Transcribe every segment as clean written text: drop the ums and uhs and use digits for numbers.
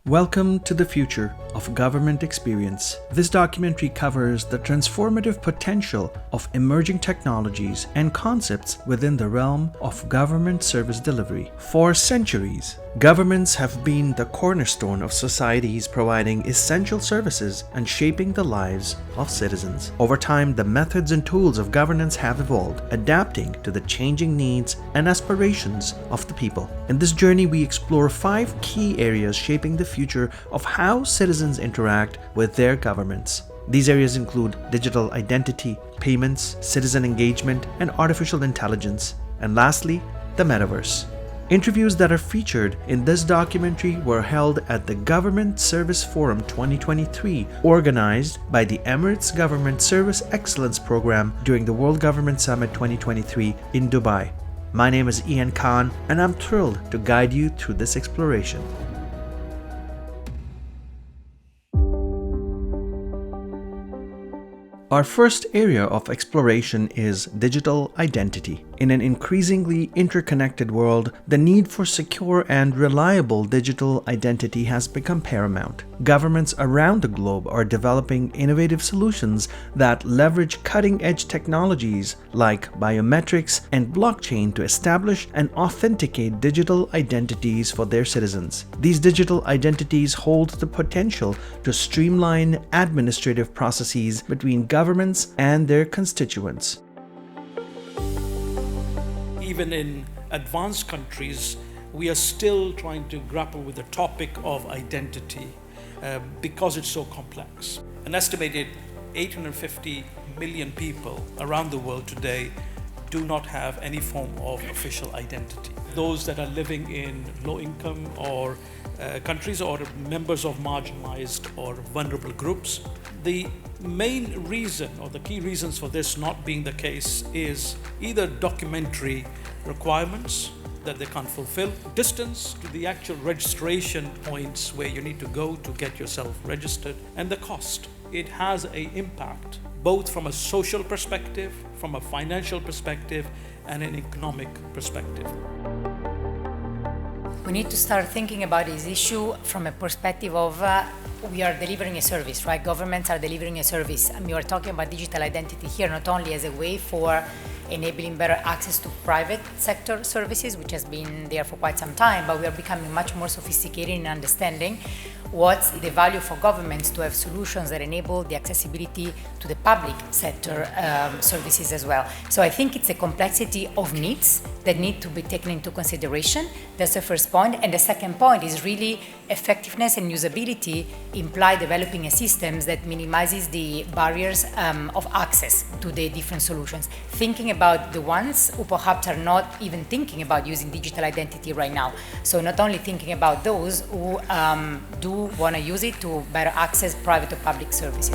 Welcome to the future of government experience. This documentary covers the transformative potential of emerging technologies and concepts within the realm of government service delivery. For centuries, governments have been the cornerstone of societies, providing essential services and shaping the lives of citizens. Over time, the methods and tools of governance have evolved, adapting to the changing needs and aspirations of the people. In this journey, we explore 5 key areas shaping the future of how citizens interact with their governments. These areas include digital identity, payments, citizen engagement, and artificial intelligence. And lastly, the metaverse. Interviews that are featured in this documentary were held at the Government Service Forum 2023, organized by the Emirates Government Service Excellence program during the World Government Summit 2023 in Dubai. My name is Ian Khan, and I'm thrilled to guide you through this exploration. Our first area of exploration is digital identity. In an increasingly interconnected world, the need for secure and reliable digital identity has become paramount. Governments around the globe are developing innovative solutions that leverage cutting-edge technologies like biometrics and blockchain to establish and authenticate digital identities for their citizens. These digital identities hold the potential to streamline administrative processes between governments and their constituents. Even in advanced countries, we are still trying to grapple with the topic of identity because it's so complex. An estimated 850 million people around the world today do not have any form of official identity. Those that are living in low-income or countries or members of marginalized or vulnerable groups. The main reason or the key reasons for this not being the case is either documentary requirements that they can't fulfill, distance to the actual registration points where you need to go to get yourself registered, and the cost. It has an impact both from a social perspective, from a financial perspective, and an economic perspective. We need to start thinking about this issue from a perspective of we are delivering a service, right? Governments are delivering a service. And we are talking about digital identity here not only as a way for enabling better access to private sector services, which has been there for quite some time, but we are becoming much more sophisticated in understanding what's the value for governments to have solutions that enable the accessibility to the public sector services as well. So I think it's a complexity of needs that need to be taken into consideration. That's the first point. And the second point is really effectiveness and usability imply developing a system that minimizes the barriers of access to the different solutions. Thinking about the ones who perhaps are not even thinking about using digital identity right now. So not only thinking about those who do want to use it to better access private or public services.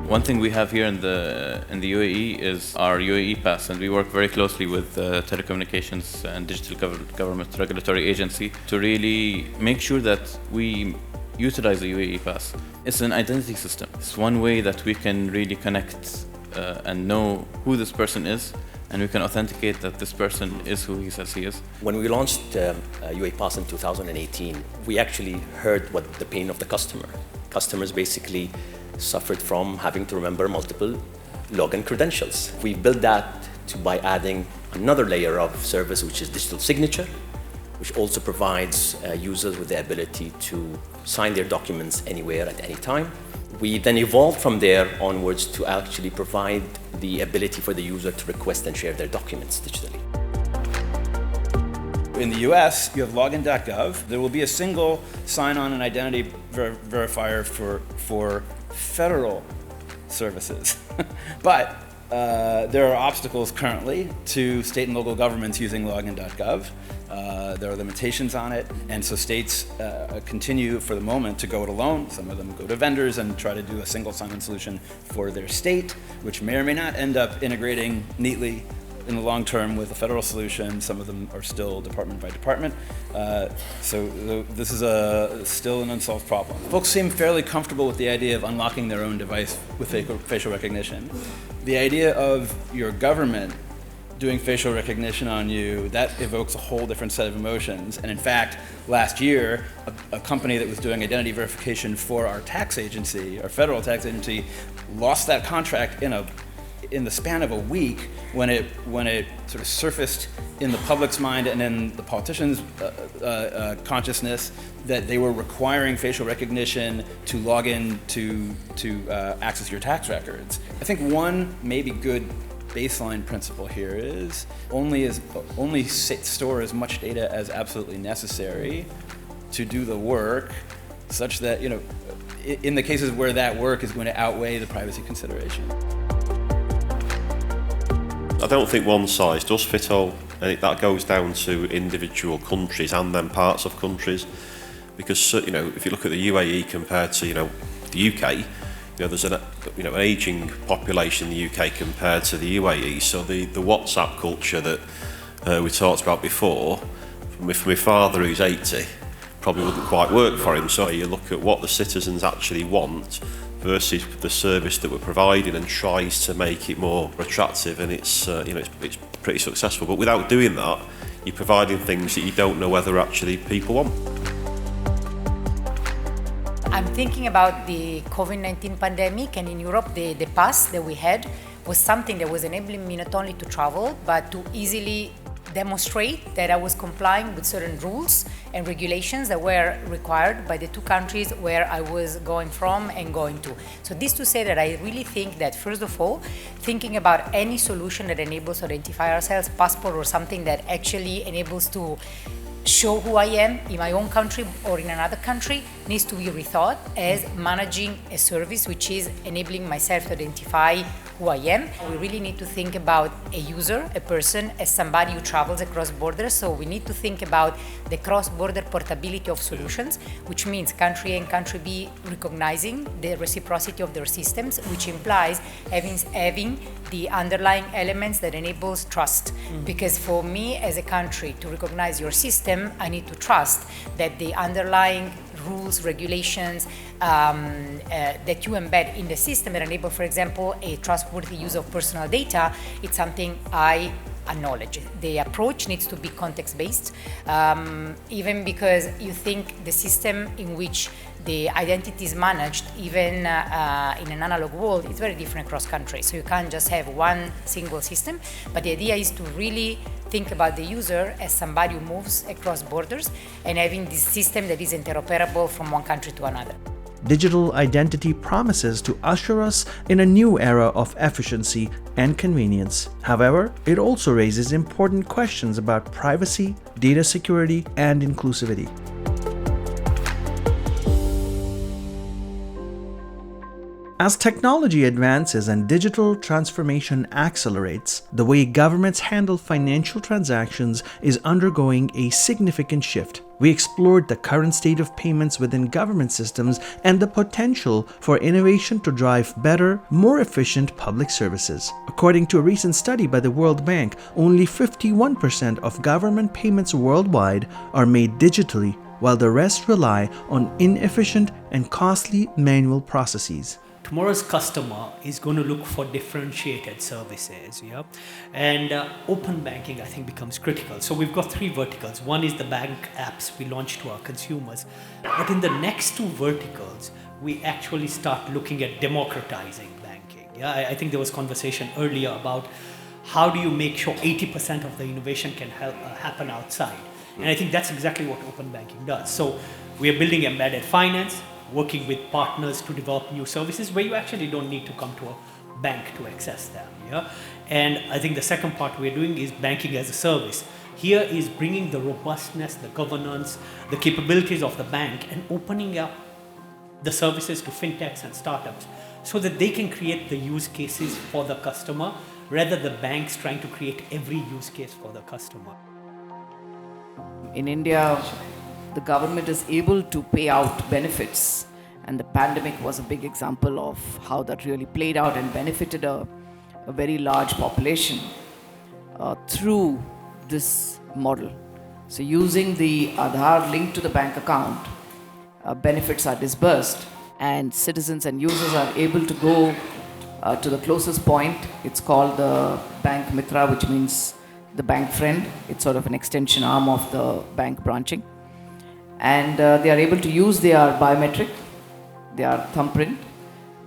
One thing we have here in the UAE is our UAE Pass, and we work very closely with the Telecommunications and Digital Government Regulatory Agency to really make sure that we utilize the UAE Pass. It's an identity system. It's one way that we can really connect and know who this person is, and we can authenticate that this person is who he says he is. When we launched UAE Pass in 2018, we actually heard what the pain of the customer. Customers basically suffered from having to remember multiple login credentials. We built that by adding another layer of service, which is digital signature, which also provides users with the ability to sign their documents anywhere at any time. We then evolved from there onwards to actually provide the ability for the user to request and share their documents digitally. In the US, you have login.gov. There will be a single sign-on and identity verifier for federal services. But there are obstacles currently to state and local governments using login.gov. There are limitations on it, and so states continue for the moment to go it alone. Some of them go to vendors and try to do a single sign-on solution for their state, which may or may not end up integrating neatly in the long term with a federal solution. Some of them are still department by department. So this is still an unsolved problem. Folks seem fairly comfortable with the idea of unlocking their own device with facial recognition. The idea of your government doing facial recognition on you, that evokes a whole different set of emotions. And in fact, last year, a company that was doing identity verification for our tax agency, our federal tax agency, lost that contract in the span of a week when it sort of surfaced in the public's mind and in the politicians' consciousness that they were requiring facial recognition to log in to access your tax records. I think one maybe good baseline principle here is only store as much data as absolutely necessary to do the work, such that, you know, in the cases where that work is going to outweigh the privacy consideration. I don't think one size does fit all, and that goes down to individual countries and then parts of countries, because, you know, if you look at the UAE compared to, you know, the UK, you know, there's an aging population in the UK compared to the UAE. So the WhatsApp culture that we talked about before, for my father who's 80, probably wouldn't quite work for him. So you look at what the citizens actually want versus the service that we're providing and tries to make it more attractive, and it's pretty successful. But without doing that, you're providing things that you don't know whether actually people want. I'm thinking about the COVID-19 pandemic, and in Europe, the pass that we had was something that was enabling me not only to travel, but to easily demonstrate that I was complying with certain rules and regulations that were required by the two countries where I was going from and going to. So this to say that I really think that, first of all, thinking about any solution that enables to identify ourselves, passport or something that actually enables to show who I am in my own country or in another country, needs to be rethought as managing a service which is enabling myself to identify who I am. We really need to think about a user, a person, as somebody who travels across borders. So we need to think about the cross-border portability of solutions, which means country A and country B recognizing the reciprocity of their systems, which implies having the underlying elements that enables trust. Because for me as a country to recognize your system, I need to trust that the underlying rules, regulations that you embed in the system that enable, for example, a trustworthy use of personal data, it's something I acknowledge. The approach needs to be context-based, even because you think the system in which the identity is managed, even in an analog world, is very different across countries. So you can't just have one single system, but the idea is to really think about the user as somebody who moves across borders and having this system that is interoperable from one country to another. Digital identity promises to usher us in a new era of efficiency and convenience. However, it also raises important questions about privacy, data security, and inclusivity. As technology advances and digital transformation accelerates, the way governments handle financial transactions is undergoing a significant shift. We explored the current state of payments within government systems and the potential for innovation to drive better, more efficient public services. According to a recent study by the World Bank, only 51% of government payments worldwide are made digitally, while the rest rely on inefficient and costly manual processes. Tomorrow's customer is going to look for differentiated services, and open banking, I think, becomes critical. So we've got three verticals. One is the bank apps we launch to our consumers, but in the next two verticals, we actually start looking at democratizing banking. I think there was conversation earlier about how do you make sure 80% of the innovation can happen outside, and I think that's exactly what open banking does. So we are building embedded finance, working with partners to develop new services where you actually don't need to come to a bank to access them. And I think the second part we're doing is banking as a service. Here is bringing the robustness, the governance, the capabilities of the bank and opening up the services to fintechs and startups so that they can create the use cases for the customer rather than banks trying to create every use case for the customer. In India, the government is able to pay out benefits, and the pandemic was a big example of how that really played out and benefited a very large population through this model. So using the Aadhaar linked to the bank account, benefits are disbursed and citizens and users are able to go To the closest point, it's called the Bank Mitra, which means the bank friend. It's sort of an extension arm of the bank branching. And they are able to use their biometric, their thumbprint,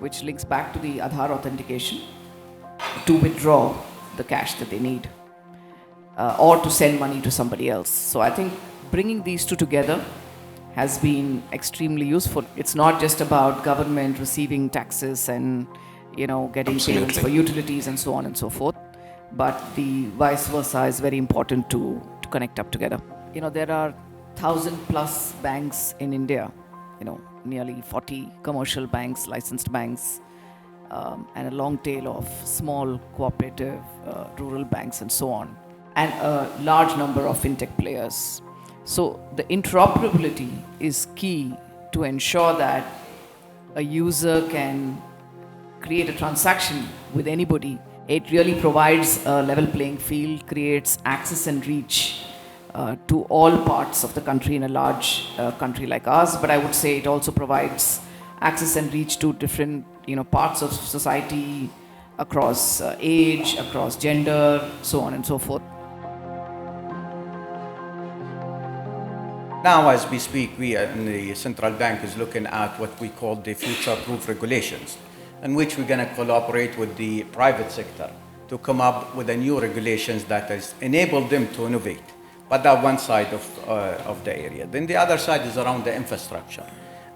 which links back to the Aadhaar authentication to withdraw the cash that they need or to send money to somebody else. So I think bringing these two together has been extremely useful. It's not just about government receiving taxes and getting payments for utilities and so on and so forth, but the vice versa is very important to connect up together. There are 1,000+ banks in India, nearly 40 commercial banks, licensed banks, and a long tail of small cooperative rural banks and so on, and a large number of fintech players. So the interoperability is key to ensure that a user can create a transaction with anybody. It really provides a level playing field, creates access and reach to all parts of the country in a large country like ours. But I would say it also provides access and reach to different parts of society, across age, across gender, so on and so forth. Now, as we speak, we in the central bank is looking at what we call the future-proof regulations, in which we're going to collaborate with the private sector to come up with the new regulations that is enable them to innovate. But that's one side of the area. Then the other side is around the infrastructure.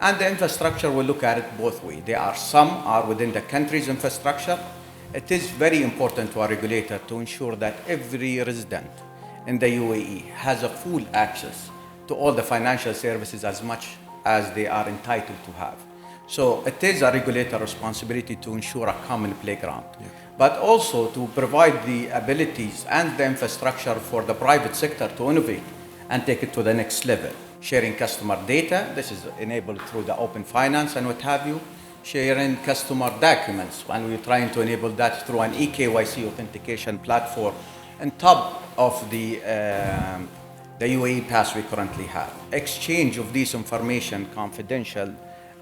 And the infrastructure, we'll look at it both ways. Some are within the country's infrastructure. It is very important to our regulator to ensure that every resident in the UAE has a full access to all the financial services as much as they are entitled to have. So it is a regulator responsibility to ensure a common playground, but also to provide the abilities and the infrastructure for the private sector to innovate and take it to the next level. Sharing customer data, this is enabled through the open finance and what have you. Sharing customer documents, and we're trying to enable that through an eKYC authentication platform on top of the UAE Pass we currently have. Exchange of this information, confidential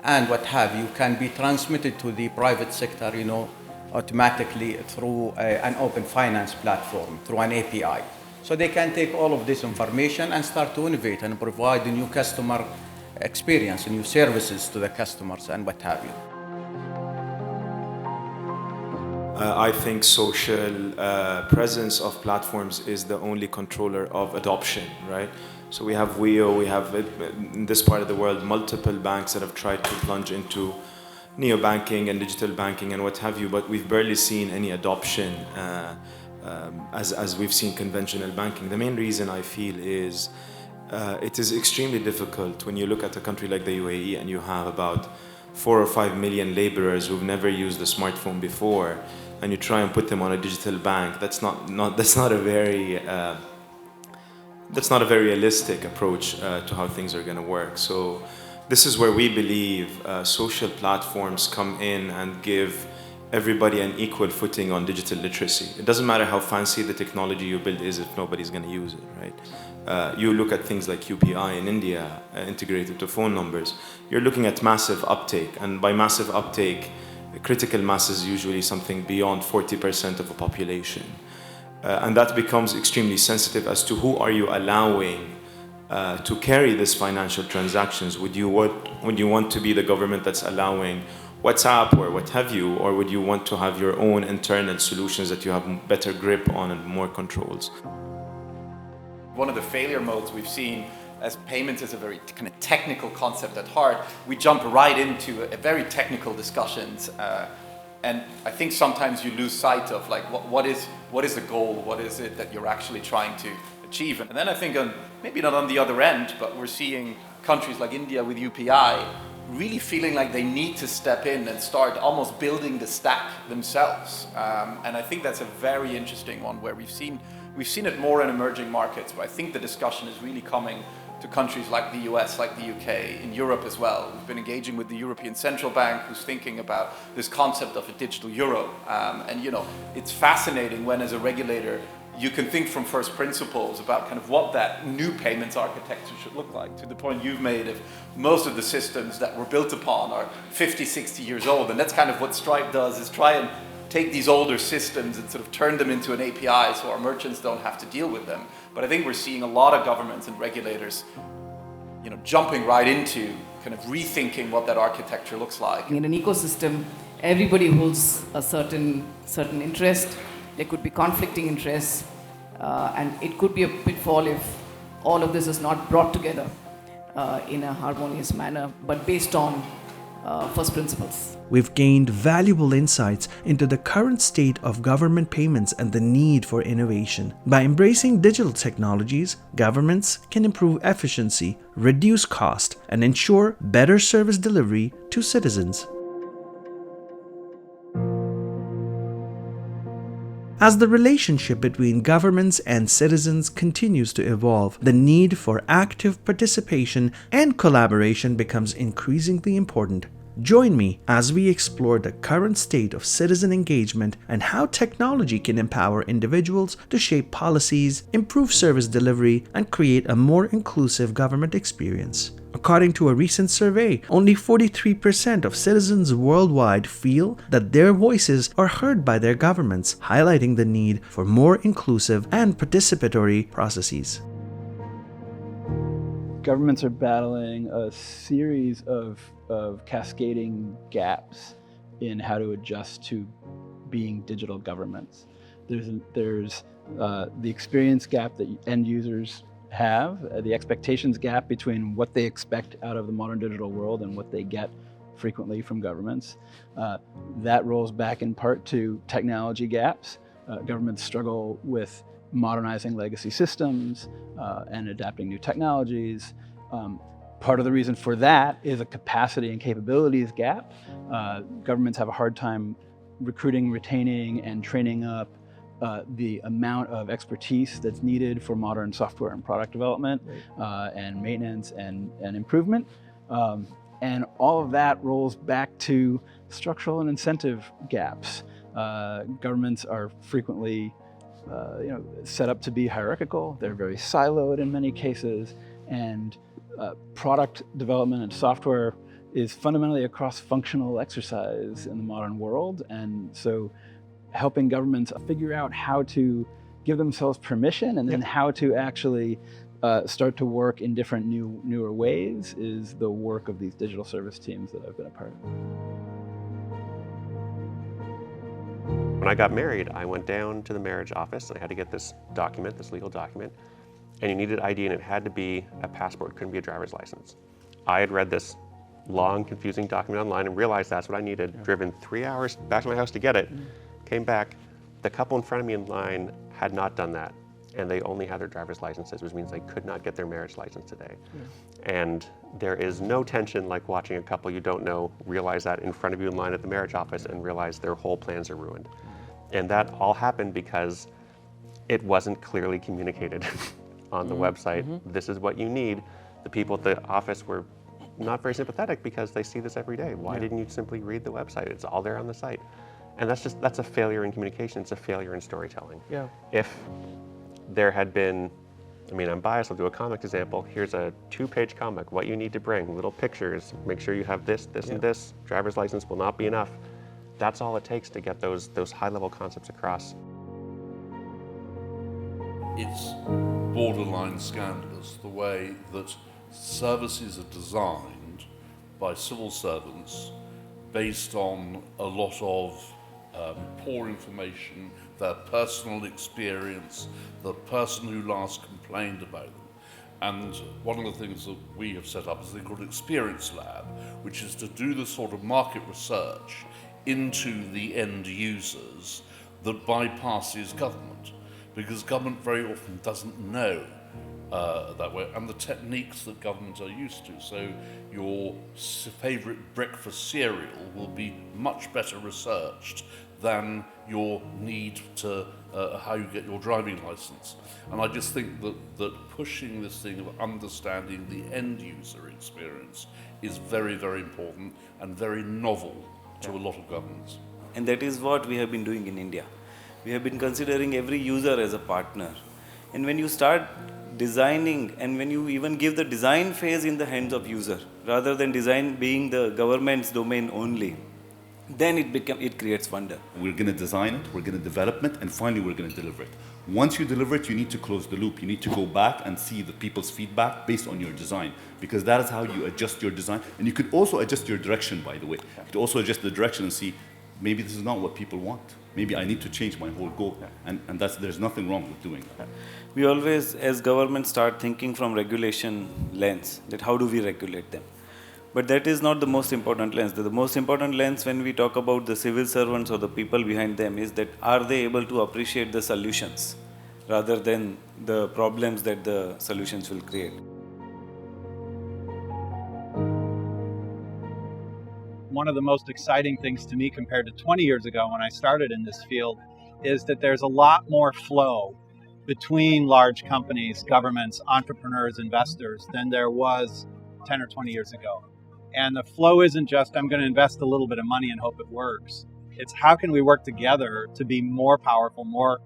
and what have you, can be transmitted to the private sector, automatically through an open finance platform, through an API. So they can take all of this information and start to innovate and provide a new customer experience, new services to the customers and what have you. I think social presence of platforms is the only controller of adoption, right? So we have WEO, we have in this part of the world multiple banks that have tried to plunge into neobanking and digital banking and what have you, but we've barely seen any adoption as we've seen conventional banking. The main reason I feel is it is extremely difficult when you look at a country like the UAE and you have about 4 or 5 million laborers who've never used a smartphone before, and you try and put them on a digital bank. That's not a very realistic approach to how things are going to work. So this is where we believe social platforms come in and give everybody an equal footing on digital literacy. It doesn't matter how fancy the technology you build is if nobody's going to use it, right? You look at things like UPI in India, integrated to phone numbers. You're looking at massive uptake, and by massive uptake, critical mass is usually something beyond 40% of a population. And that becomes extremely sensitive as to who are you allowing to carry these financial transactions. Would you want to be the government that's allowing WhatsApp or what have you, or would you want to have your own internal solutions that you have better grip on and more controls? One of the failure modes we've seen, as payments is a very kind of technical concept at heart, we jump right into a very technical discussions, and I think sometimes you lose sight of like what is the goal, what is it that you're actually trying to achieve. And then I think maybe not on the other end, but we're seeing countries like India with UPI really feeling like they need to step in and start almost building the stack themselves. And I think that's a very interesting one where we've seen it more in emerging markets, but I think the discussion is really coming to countries like the US, like the UK, in Europe as well. We've been engaging with the European Central Bank, who's thinking about this concept of a digital euro. And it's fascinating when, as a regulator, you can think from first principles about kind of what that new payments architecture should look like. To the point you've made of most of the systems that were built upon are 50, 60 years old, and that's kind of what Stripe does, is try and take these older systems and sort of turn them into an API so our merchants don't have to deal with them. But I think we're seeing a lot of governments and regulators, jumping right into kind of rethinking what that architecture looks like. In an ecosystem, everybody holds a certain interest. There could be conflicting interests, and it could be a pitfall if all of this is not brought together in a harmonious manner, but based on first principles. We've gained valuable insights into the current state of government payments and the need for innovation. By embracing digital technologies, governments can improve efficiency, reduce cost, and ensure better service delivery to citizens. As the relationship between governments and citizens continues to evolve, the need for active participation and collaboration becomes increasingly important. Join me as we explore the current state of citizen engagement and how technology can empower individuals to shape policies, improve service delivery, and create a more inclusive government experience. According to a recent survey, only 43% of citizens worldwide feel that their voices are heard by their governments, highlighting the need for more inclusive and participatory processes. Governments are battling a series of cascading gaps in how to adjust to being digital governments. There's the experience gap that end users have, the expectations gap between what they expect out of the modern digital world and what they get frequently from governments. That rolls back in part to technology gaps. Governments struggle with modernizing legacy systems and adapting new technologies. Part of the reason for that is a capacity and capabilities gap. Governments have a hard time recruiting, retaining, and training up the amount of expertise that's needed for modern software and product development and maintenance and improvement. And all of that rolls back to structural and incentive gaps. Governments are frequently set up to be hierarchical. They're very siloed in many cases, and product development and software is fundamentally a cross-functional exercise in the modern world. And so helping governments figure out how to give themselves permission and then how to actually start to work in different newer ways is the work of these digital service teams that I've been a part of. When I got married, I went down to the marriage office and I had to get this document, this legal document, and you needed ID and it had to be a passport, couldn't be a driver's license. I had read this long, confusing document online and realized that's what I needed, driven 3 hours back to my house to get it, came back. The couple in front of me in line had not done that, and they only had their driver's licenses, which means they could not get their marriage license today. And there is no tension like watching a couple you don't know realize that in front of you in line at the marriage office and realize their whole plans are ruined. And that all happened because it wasn't clearly communicated on the website. This is what you need. The people at the office were not very sympathetic because they see this every day. Why didn't you simply read the website? It's all there on the site. And that's a failure in communication. It's a failure in storytelling. If there had been, I mean, I'm biased, I'll do a comic example. Here's a 2-page comic, what you need to bring, little pictures, make sure you have this, and this. Driver's license will not be enough. That's all it takes to get those high-level concepts across. It's borderline scandalous the way that services are designed by civil servants based on a lot of poor information, their personal experience, the person who last complained about them. And one of the things that we have set up is a thing called Experience Lab, which is to do the sort of market research into the end users that bypasses government, because government very often doesn't know that way, and the techniques that governments are used to. So your favourite breakfast cereal will be much better researched than your need to how you get your driving licence. And I just think that pushing this thing of understanding the end user experience is very, very important and very novel to a lot of governments. And that is what we have been doing in India. We have been considering every user as a partner. And when you start designing, and when you even give the design phase in the hands of user, rather than design being the government's domain only, then it creates wonder. We're going to design it, we're going to develop it, and finally we're going to deliver it. Once you deliver it, you need to close the loop. You need to go back and see the people's feedback based on your design, because that is how you adjust your design. And you could also adjust your direction, by the way. You could also adjust the direction and see, maybe this is not what people want. Maybe I need to change my whole goal. And there's nothing wrong with doing that. We always, as government, start thinking from regulation lens, that how do we regulate them? But that is not the most important lens. The most important lens when we talk about the civil servants or the people behind them is that are they able to appreciate the solutions rather than the problems that the solutions will create. One of the most exciting things to me compared to 20 years ago when I started in this field is that there's a lot more flow between large companies, governments, entrepreneurs, investors than there was 10 or 20 years ago. And the flow isn't just, I'm going to invest a little bit of money and hope it works. It's how can we work together to be more powerful, more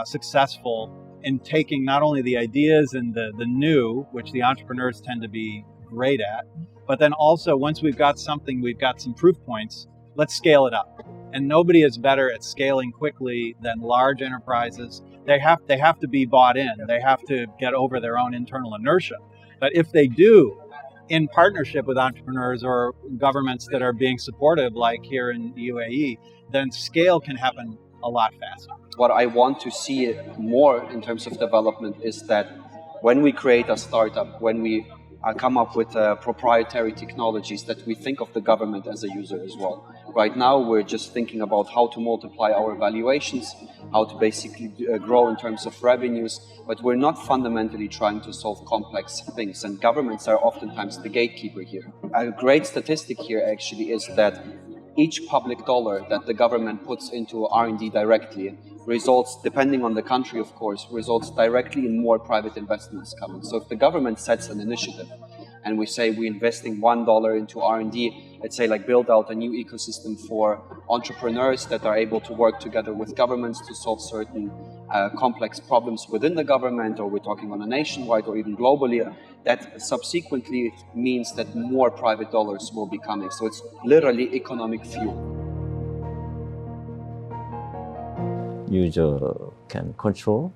successful in taking not only the ideas and the new, which the entrepreneurs tend to be great at, but then also once we've got something, we've got some proof points, let's scale it up. And nobody is better at scaling quickly than large enterprises. They have to be bought in. They have to get over their own internal inertia. But if they do, in partnership with entrepreneurs or governments that are being supportive, like here in the UAE, then scale can happen a lot faster. What I want to see more in terms of development is that when we create a startup, when we come up with proprietary technologies, that we think of the government as a user as well. Right now, we're just thinking about how to multiply our valuations, how to basically grow in terms of revenues, but we're not fundamentally trying to solve complex things, and governments are oftentimes the gatekeeper here. A great statistic here actually is that each public dollar that the government puts into R&D directly results, depending on the country of course, results directly in more private investments coming. So if the government sets an initiative and we say we're investing $1 into R&D, let's say like build out a new ecosystem for entrepreneurs that are able to work together with governments to solve certain complex problems within the government, or we're talking on a nationwide or even globally, that subsequently means that more private dollars will be coming. So it's literally economic fuel. User can control,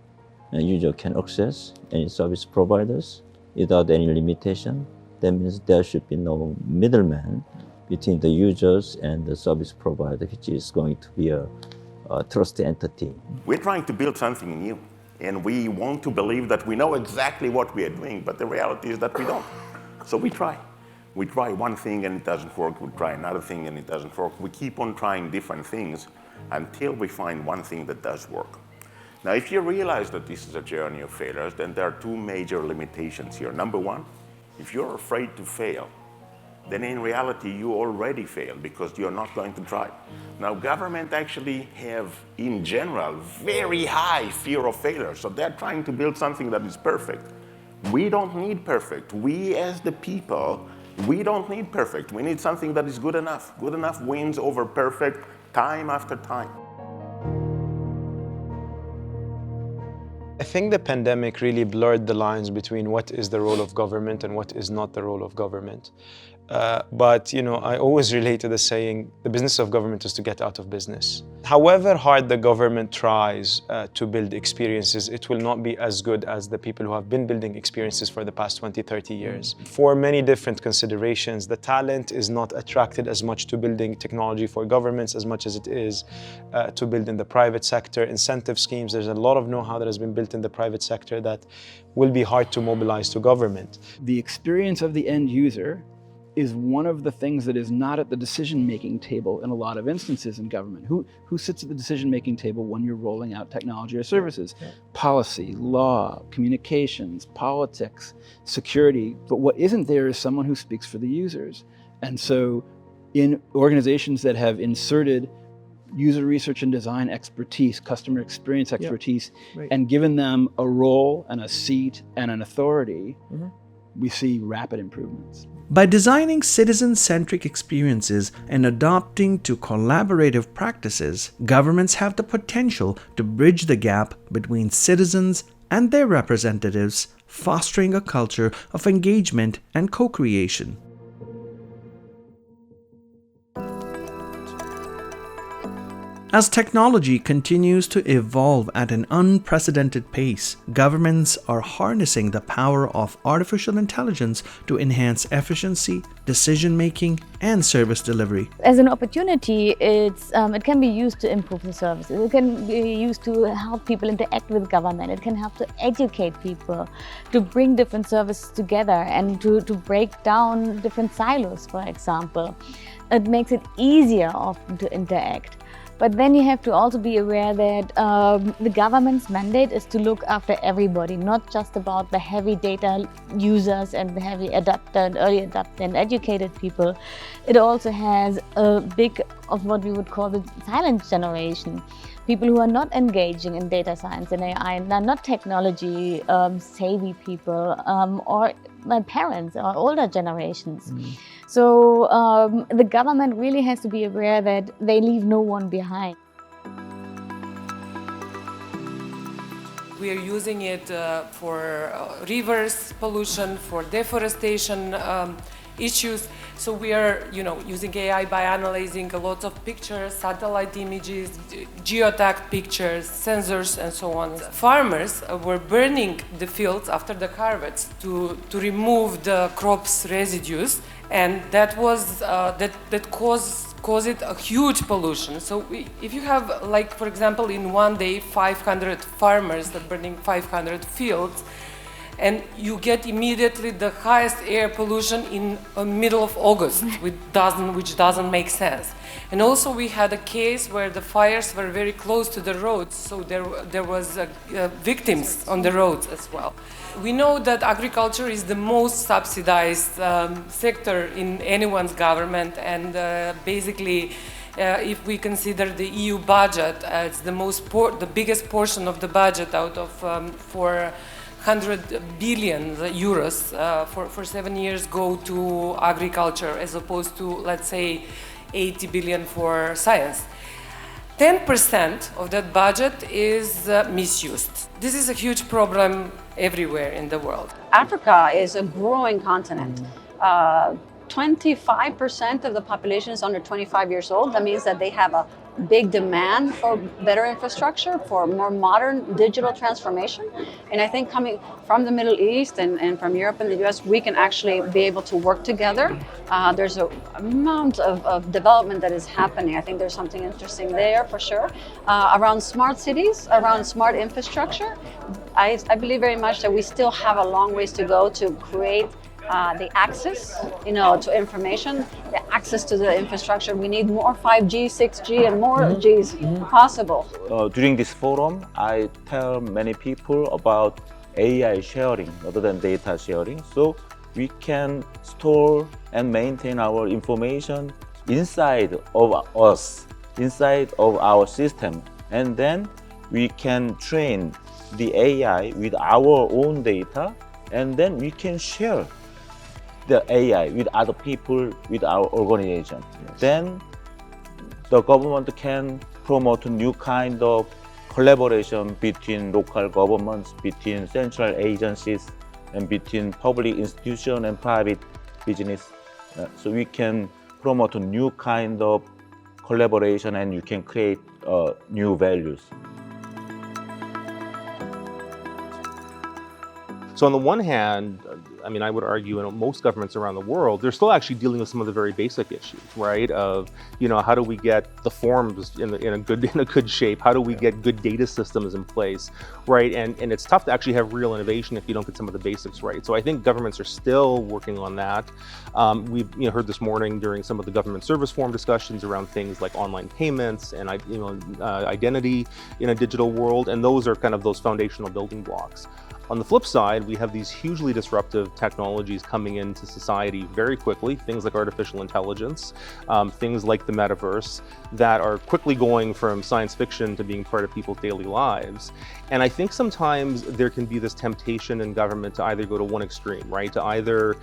and user can access any service providers without any limitation. That means there should be no middleman between the users and the service provider, which is going to be a trusted entity. We're trying to build something new, and we want to believe that we know exactly what we are doing, but the reality is that we don't. So we try. We try one thing and it doesn't work. We try another thing and it doesn't work. We keep on trying different things until we find one thing that does work. Now, if you realize that this is a journey of failures, then there are two major limitations here. Number one, if you're afraid to fail, then in reality you already failed because you're not going to try. Now, government actually have, in general, very high fear of failure. So they're trying to build something that is perfect. We don't need perfect. We as the people, we don't need perfect. We need something that is good enough. Good enough wins over perfect time after time. I think the pandemic really blurred the lines between what is the role of government and what is not the role of government. But I always relate to the saying, the business of government is to get out of business. However hard the government tries to build experiences, it will not be as good as the people who have been building experiences for the past 20, 30 years. For many different considerations, the talent is not attracted as much to building technology for governments as much as it is to build in the private sector. Incentive schemes, there's a lot of know-how that has been built in the private sector that will be hard to mobilize to government. The experience of the end user is one of the things that is not at the decision-making table in a lot of instances in government. Who sits at the decision-making table when you're rolling out technology or services? Policy, law, communications, politics, security. But what isn't there is someone who speaks for the users. And so in organizations that have inserted user research and design expertise, customer experience expertise, and given them a role and a seat and an authority, we see rapid improvements. By designing citizen-centric experiences and adopting to collaborative practices, governments have the potential to bridge the gap between citizens and their representatives, fostering a culture of engagement and co-creation. As technology continues to evolve at an unprecedented pace, governments are harnessing the power of artificial intelligence to enhance efficiency, decision-making, and service delivery. As an opportunity, it can be used to improve the services. It can be used to help people interact with government. It can help to educate people, to bring different services together and to break down different silos, for example. It makes it easier often to interact. But then you have to also be aware that the government's mandate is to look after everybody, not just about the heavy data users and the heavy adapter and early adapter and educated people. It also has a big of what we would call the silent generation. People who are not engaging in data science and AI and are not technology savvy people, or my parents or older generations. So the government really has to be aware that they leave no one behind. We are using it for rivers pollution, for deforestation issues. So we are, using AI by analyzing a lot of pictures, satellite images, geotagged pictures, sensors, and so on. Farmers were burning the fields after the harvest to remove the crops residues, and that was that caused a huge pollution. So if you have, like, for example, in one day 500 farmers that burning 500 fields, and you get immediately the highest air pollution in the middle of August, which doesn't make sense. And also we had a case where the fires were very close to the roads, so there was victims on the roads as well. We know that agriculture is the most subsidized sector in anyone's government, and basically if we consider the EU budget, it's the biggest portion of the budget out of 400 billion euros for 7 years go to agriculture, as opposed to, let's say, 80 billion for science. 10% of that budget is misused. This is a huge problem everywhere in the world. Africa is a growing continent. 25% of the population is under 25 years old. That means that they have a big demand for better infrastructure, for more modern digital transformation. And I think coming from the Middle East and from Europe and the US, we can actually be able to work together. There's an amount of development that is happening. I think there's something interesting there for sure. Around smart cities, around smart infrastructure, I believe very much that we still have a long ways to go to create the access, to information, the access to the infrastructure. We need more 5G, 6G, and more Gs possible. During this forum, I tell many people about AI sharing rather than data sharing. So we can store and maintain our information inside of us, inside of our system. And then we can train the AI with our own data, and then we can share the AI with other people, with our organization. Then the government can promote a new kind of collaboration between local governments, between central agencies, and between public institutions and private business. So we can promote a new kind of collaboration, and you can create new values. So on the one hand, I would argue most governments around the world, they're still actually dealing with some of the very basic issues, right? Of, how do we get the forms in a good shape? How do we get good data systems in place, right? And it's tough to actually have real innovation if you don't get some of the basics right. So I think governments are still working on that. We've heard this morning during some of the government service forum discussions around things like online payments and identity in a digital world, and those are kind of those foundational building blocks. On the flip side, we have these hugely disruptive technologies coming into society very quickly, things like artificial intelligence, things like the metaverse, that are quickly going from science fiction to being part of people's daily lives. And I think sometimes there can be this temptation in government to either go to one extreme, right? To either,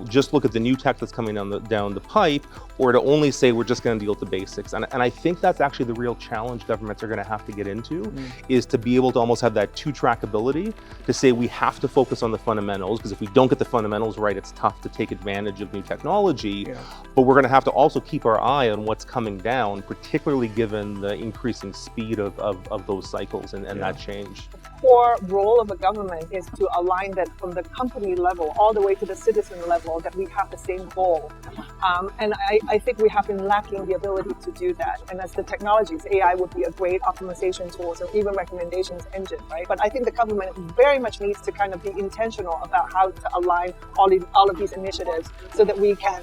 just look at the new tech that's coming down the pipe, or to only say we're just going to deal with the basics. And I think that's actually the real challenge governments are going to have to get into, is to be able to almost have that two-track ability to say we have to focus on the fundamentals, because if we don't get the fundamentals right, it's tough to take advantage of new technology. But we're going to have to also keep our eye on what's coming down, particularly given the increasing speed of those cycles and that change. The core role of a government is to align that from the company level all the way to the citizen level, that we have the same goal. And I think we have been lacking the ability to do that. And as the technologies, AI would be a great optimization tool or even recommendations engine, right? But I think the government very much needs to kind of be intentional about how to align all of these initiatives so that we can,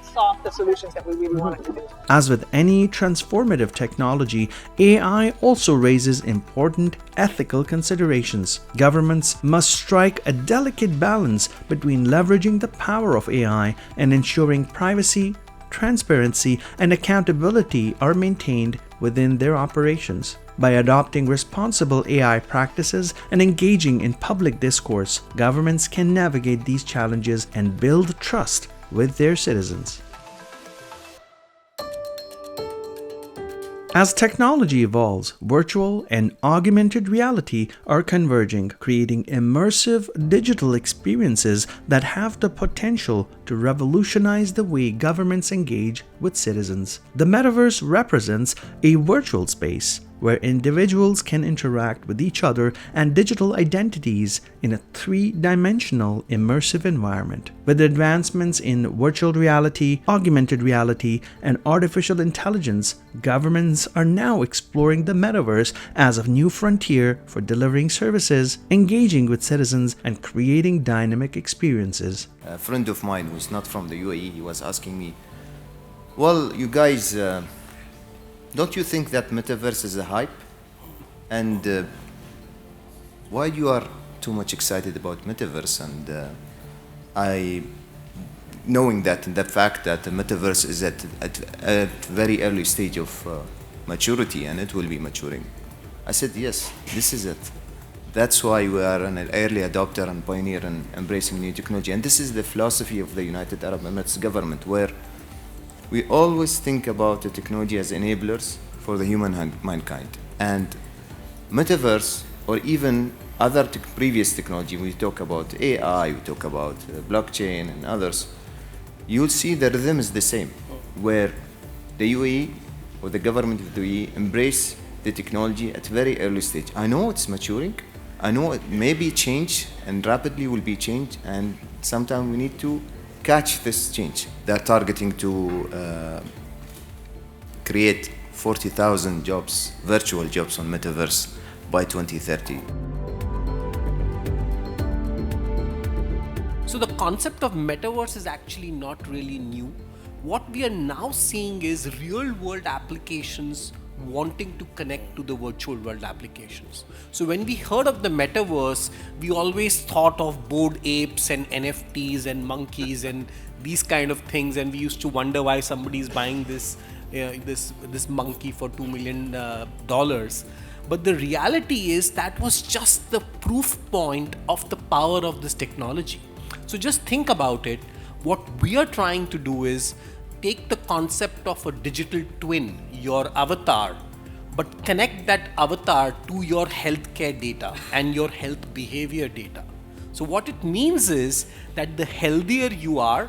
solve the solutions that we really want to do. As with any transformative technology, AI also raises important ethical considerations. Governments must strike a delicate balance between leveraging the power of AI and ensuring privacy, transparency, and accountability are maintained within their operations. By adopting responsible AI practices and engaging in public discourse, governments can navigate these challenges and build trust with their citizens. As technology evolves, virtual and augmented reality are converging, creating immersive digital experiences that have the potential to revolutionize the way governments engage with citizens. The metaverse represents a virtual space where individuals can interact with each other and digital identities in a three-dimensional immersive environment. With advancements in virtual reality, augmented reality, and artificial intelligence, governments are now exploring the metaverse as a new frontier for delivering services, engaging with citizens, and creating dynamic experiences. A friend of mine who's not from the UAE, he was asking me, well, you guys, don't you think that metaverse is a hype? And why you are too much excited about metaverse? And I, knowing that and the fact that the metaverse is at a very early stage of maturity and it will be maturing, I said, yes, this is it. That's why we are an early adopter and pioneer in embracing new technology. And this is the philosophy of the United Arab Emirates government, where we always think about the technology as enablers for the mankind. And metaverse, or even other previous technology, we talk about AI, we talk about blockchain and others, you'll see the rhythm is the same, where the UAE or the government of the UAE embrace the technology at very early stage. I know it's maturing, I know it may be changed and rapidly will be changed, and sometimes we need to catch this change. They're targeting to create 40,000 jobs, virtual jobs on metaverse by 2030. So the concept of metaverse is actually not really new. What we are now seeing is real world applications wanting to connect to the virtual world applications. So when we heard of the metaverse, we always thought of bored apes and NFTs and monkeys and these kind of things, and we used to wonder why somebody is buying this monkey for $2 million. But the reality is that was just the proof point of the power of this technology. So just think about it. What we are trying to do is take the concept of a digital twin, your avatar, but connect that avatar to your healthcare data and your health behavior data. So what it means is that the healthier you are,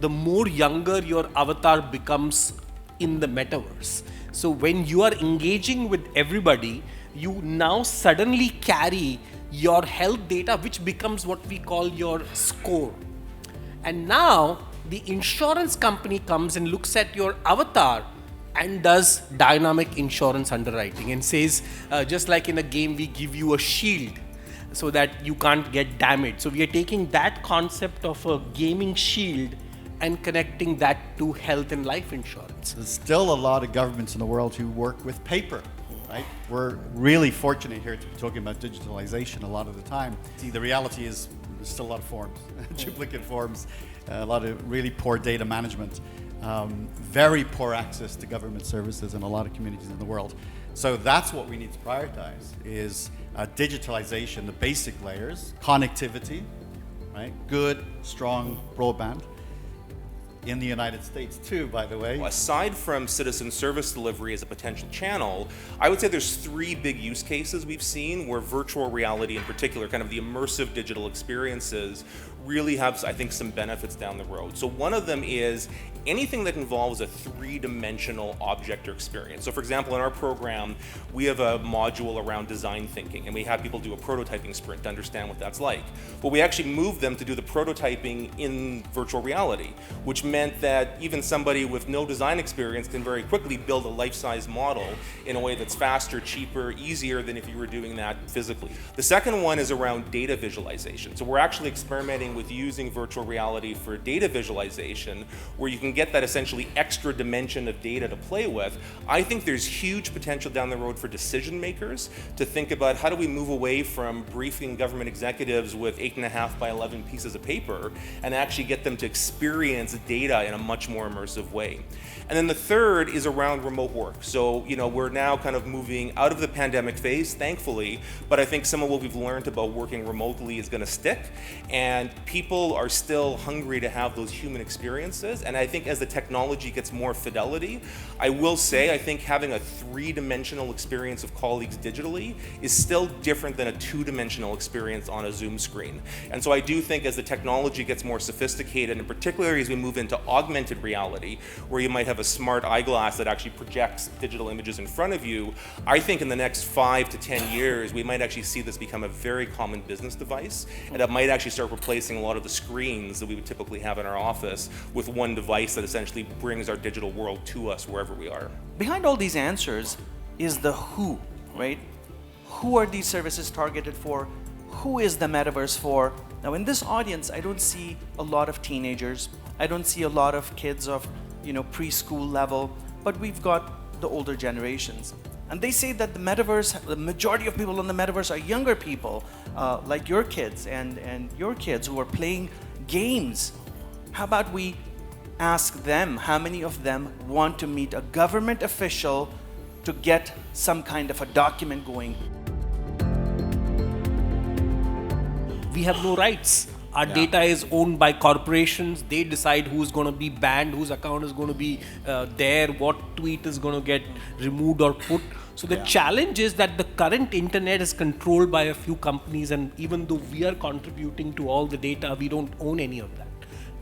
the more younger your avatar becomes in the metaverse. So when you are engaging with everybody, you now suddenly carry your health data, which becomes what we call your score. And now the insurance company comes and looks at your avatar and does dynamic insurance underwriting and says, just like in a game, we give you a shield so that you can't get damaged. So we are taking that concept of a gaming shield and connecting that to health and life insurance. There's still a lot of governments in the world who work with paper, right? We're really fortunate here to be talking about digitalization a lot of the time. See, the reality is there's still a lot of forms, duplicate forms, a lot of really poor data management, very poor access to government services in a lot of communities in the world. So that's what we need to prioritize, is digitalization, the basic layers, connectivity, right? Good, strong broadband. In the United States too, by the way. Aside from citizen service delivery as a potential channel, I would say there's 3 big use cases we've seen where virtual reality in particular, kind of the immersive digital experiences, really have, I think, some benefits down the road. So one of them is anything that involves a 3-dimensional object or experience. So for example, in our program, we have a module around design thinking, and we have people do a prototyping sprint to understand what that's like. But we actually moved them to do the prototyping in virtual reality, which meant that even somebody with no design experience can very quickly build a life-size model in a way that's faster, cheaper, easier than if you were doing that physically. The second one is around data visualization. So we're actually experimenting with using virtual reality for data visualization, where you can get that essentially extra dimension of data to play with. I think there's huge potential down the road for decision makers to think about how do we move away from briefing government executives with 8.5 by 11 pieces of paper and actually get them to experience data in a much more immersive way. And then the third is around remote work. So, we're now kind of moving out of the pandemic phase, thankfully, but I think some of what we've learned about working remotely is going to stick, and people are still hungry to have those human experiences. And I think as the technology gets more fidelity, I will say I think having a 3-dimensional experience of colleagues digitally is still different than a 2-dimensional experience on a Zoom screen. And so I do think as the technology gets more sophisticated, and particularly as we move into augmented reality, where you might have a smart eyeglass that actually projects digital images in front of you, I think in the next 5 to 10 years, we might actually see this become a very common business device, and that might actually start replacing a lot of the screens that we would typically have in our office with one device that essentially brings our digital world to us wherever we are. Behind all these answers is the who, right? Who are these services targeted for? Who is the metaverse for? Now in this audience, I don't see a lot of teenagers. I don't see a lot of kids of preschool level, but we've got the older generations. And they say that the metaverse, the majority of people in the metaverse are younger people, like your kids and your kids who are playing games. How about we ask them, how many of them want to meet a government official to get some kind of a document going? We have no rights. Our data is owned by corporations. They decide who's going to be banned, whose account is going to be there, what tweet is going to get removed or put. So the challenge is that the current internet is controlled by a few companies, and even though we are contributing to all the data, we don't own any of that.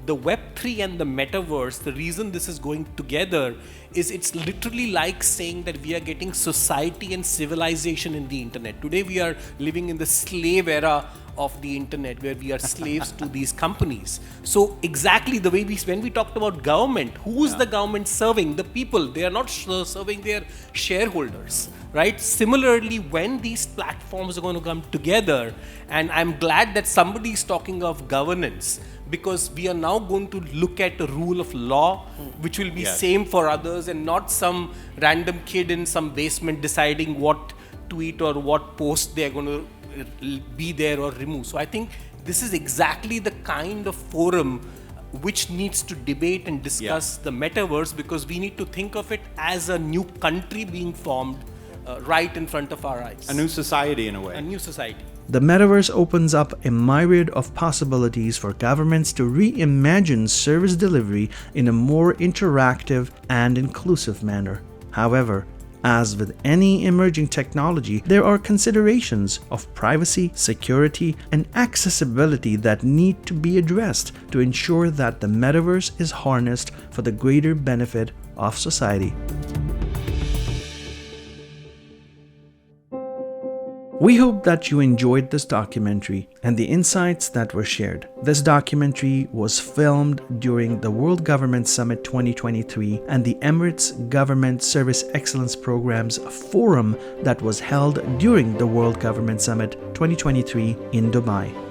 The Web3 and the metaverse, the reason this is going together is it's literally like saying that we are getting society and civilization in the internet. Today we are living in the slave era of the internet, where we are slaves to these companies. So exactly the way when we talked about government, who is the government serving? The people. They are not serving their shareholders, right? Similarly, when these platforms are going to come together, and I'm glad that somebody is talking of governance, because we are now going to look at a rule of law which will be same for others, and not some random kid in some basement deciding what tweet or what post they are going to be there or remove. So I think this is exactly the kind of forum which needs to debate and discuss the metaverse, because we need to think of it as a new country being formed right in front of our eyes. A new society in a way. A new society. The metaverse opens up a myriad of possibilities for governments to reimagine service delivery in a more interactive and inclusive manner. However, as with any emerging technology, there are considerations of privacy, security, and accessibility that need to be addressed to ensure that the metaverse is harnessed for the greater benefit of society. We hope that you enjoyed this documentary and the insights that were shared. This documentary was filmed during the World Government Summit 2023 and the Emirates Government Service Excellence Program's forum that was held during the World Government Summit 2023 in Dubai.